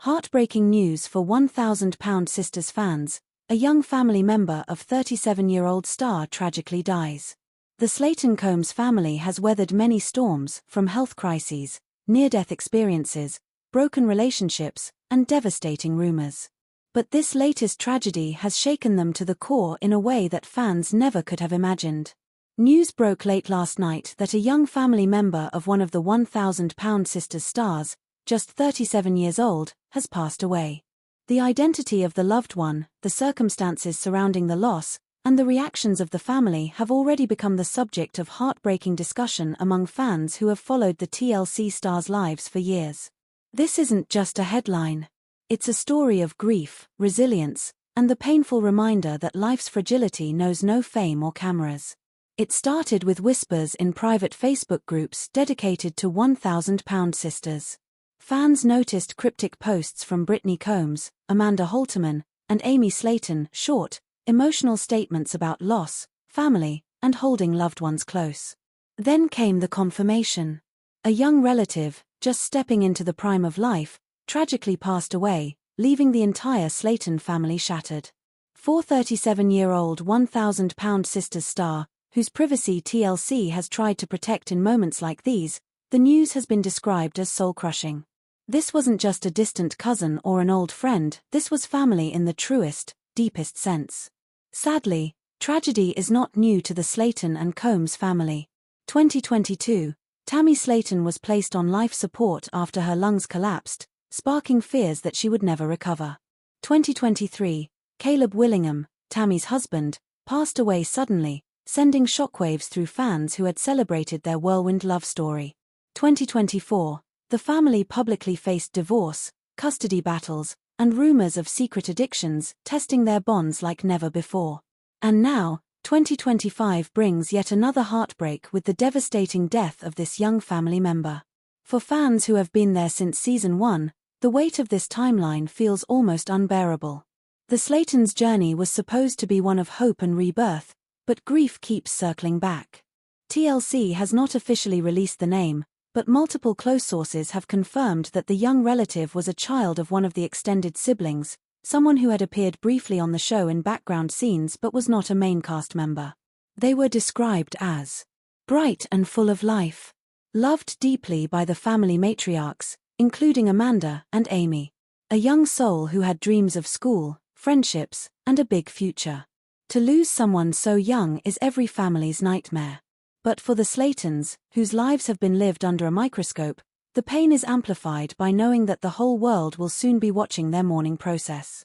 Heartbreaking news for £1,000 Sisters fans. A young family member of 37-year-old star tragically dies. The Slayton-Combs family has weathered many storms, from health crises, near-death experiences, broken relationships, and devastating rumors. But this latest tragedy has shaken them to the core in a way that fans never could have imagined. News broke late last night that a young family member of one of the £1,000 Sisters stars, just 37 years old, has passed away. The identity of the loved one, the circumstances surrounding the loss, and the reactions of the family have already become the subject of heartbreaking discussion among fans who have followed the TLC stars' lives for years. This isn't just a headline. It's a story of grief, resilience, and the painful reminder that life's fragility knows no fame or cameras. It started with whispers in private Facebook groups dedicated to £1,000 Sisters. Fans noticed cryptic posts from Brittany Combs, Amanda Halterman, and Amy Slayton, short, emotional statements about loss, family, and holding loved ones close. Then came the confirmation. A young relative, just stepping into the prime of life, tragically passed away, leaving the entire Slayton family shattered. For 37-year-old £1,000 Sisters star, whose privacy TLC has tried to protect in moments like these, the news has been described as soul-crushing. This wasn't just a distant cousin or an old friend, this was family in the truest, deepest sense. Sadly, tragedy is not new to the Slayton and Combs family. 2022, Tammy Slayton was placed on life support after her lungs collapsed, sparking fears that she would never recover. 2023, Caleb Willingham, Tammy's husband, passed away suddenly, sending shockwaves through fans who had celebrated their whirlwind love story. 2024, the family publicly faced divorce, custody battles, and rumors of secret addictions, testing their bonds like never before. And now, 2025 brings yet another heartbreak with the devastating death of this young family member. For fans who have been there since season 1, the weight of this timeline feels almost unbearable. The Slaytons' journey was supposed to be one of hope and rebirth, but grief keeps circling back. TLC has not officially released the name, but multiple close sources have confirmed that the young relative was a child of one of the extended siblings, someone who had appeared briefly on the show in background scenes but was not a main cast member. They were described as bright and full of life, loved deeply by the family matriarchs, including Amanda and Amy. A young soul who had dreams of school, friendships, and a big future. To lose someone so young is every family's nightmare. But for the Slaytons, whose lives have been lived under a microscope, the pain is amplified by knowing that the whole world will soon be watching their mourning process.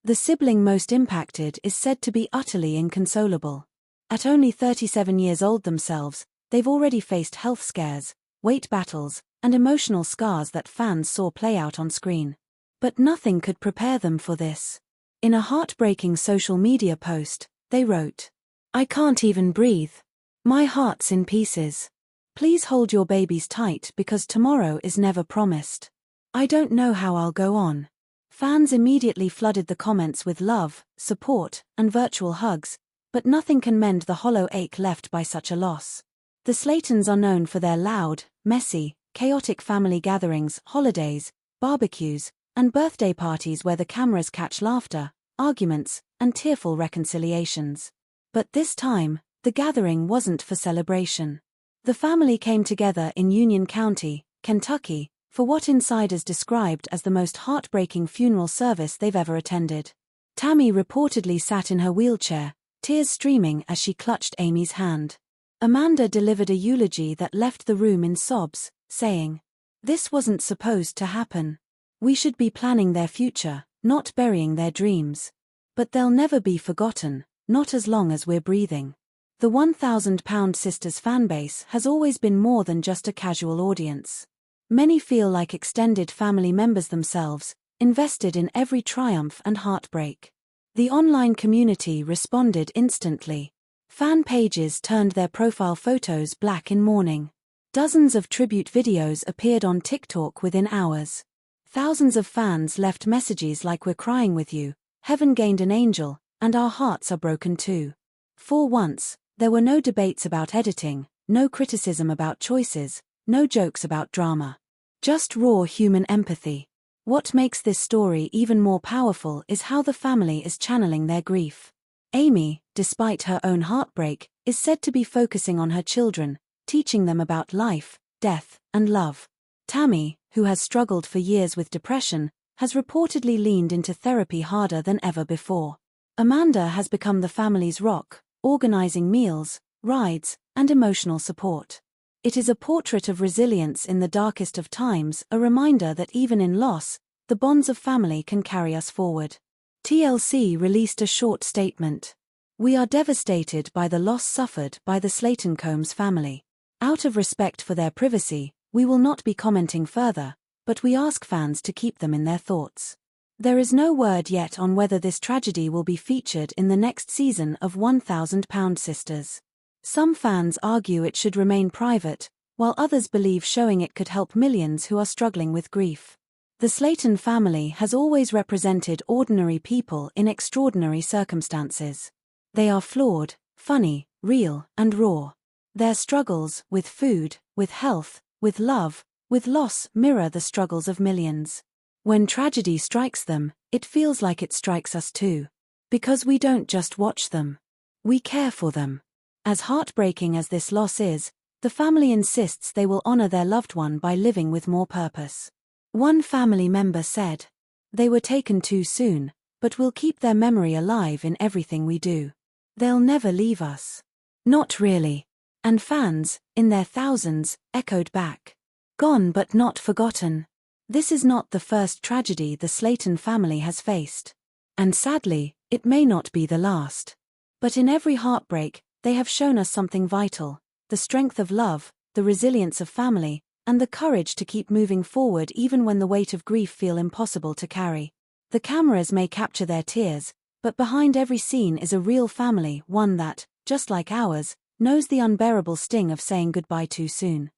The sibling most impacted is said to be utterly inconsolable. At only 37 years old themselves, they've already faced health scares, weight battles, and emotional scars that fans saw play out on screen. But nothing could prepare them for this. In a heartbreaking social media post, they wrote, "I can't even breathe. My heart's in pieces. Please hold your babies tight because tomorrow is never promised. I don't know how I'll go on." Fans immediately flooded the comments with love, support, and virtual hugs, but nothing can mend the hollow ache left by such a loss. The Slaytons are known for their loud, messy, chaotic family gatherings, holidays, barbecues, and birthday parties where the cameras catch laughter, arguments, and tearful reconciliations. But this time, the gathering wasn't for celebration. The family came together in Union County, Kentucky, for what insiders described as the most heartbreaking funeral service they've ever attended. Tammy reportedly sat in her wheelchair, tears streaming as she clutched Amy's hand. Amanda delivered a eulogy that left the room in sobs, saying, "This wasn't supposed to happen. We should be planning their future, not burying their dreams. But they'll never be forgotten, not as long as we're breathing." The £1,000 Sisters fanbase has always been more than just a casual audience. Many feel like extended family members themselves, invested in every triumph and heartbreak. The online community responded instantly. Fan pages turned their profile photos black in mourning. Dozens of tribute videos appeared on TikTok within hours. Thousands of fans left messages like "We're crying with you," "Heaven gained an angel," and "Our hearts are broken too." For once, there were no debates about editing, no criticism about choices, no jokes about drama. Just raw human empathy. What makes this story even more powerful is how the family is channeling their grief. Amy, despite her own heartbreak, is said to be focusing on her children, teaching them about life, death, and love. Tammy, who has struggled for years with depression, has reportedly leaned into therapy harder than ever before. Amanda has become the family's rock, organizing meals, rides, and emotional support. It is a portrait of resilience in the darkest of times, a reminder that even in loss, the bonds of family can carry us forward. TLC released a short statement. "We are devastated by the loss suffered by the Slayton-Combs family. Out of respect for their privacy, we will not be commenting further, but we ask fans to keep them in their thoughts." There is no word yet on whether this tragedy will be featured in the next season of 1,000 Sisters. Some fans argue it should remain private, while others believe showing it could help millions who are struggling with grief. The Slayton family has always represented ordinary people in extraordinary circumstances. They are flawed, funny, real, and raw. Their struggles, with food, with health, with love, with loss, mirror the struggles of millions. When tragedy strikes them, it feels like it strikes us too. Because we don't just watch them. We care for them. As heartbreaking as this loss is, the family insists they will honor their loved one by living with more purpose. One family member said, "They were taken too soon, but we'll keep their memory alive in everything we do. They'll never leave us." Not really. And fans, in their thousands, echoed back. Gone but not forgotten. This is not the first tragedy the Slayton family has faced. And sadly, it may not be the last. But in every heartbreak, they have shown us something vital: the strength of love, the resilience of family, and the courage to keep moving forward even when the weight of grief feels impossible to carry. The cameras may capture their tears, but behind every scene is a real family, one that, just like ours, knows the unbearable sting of saying goodbye too soon.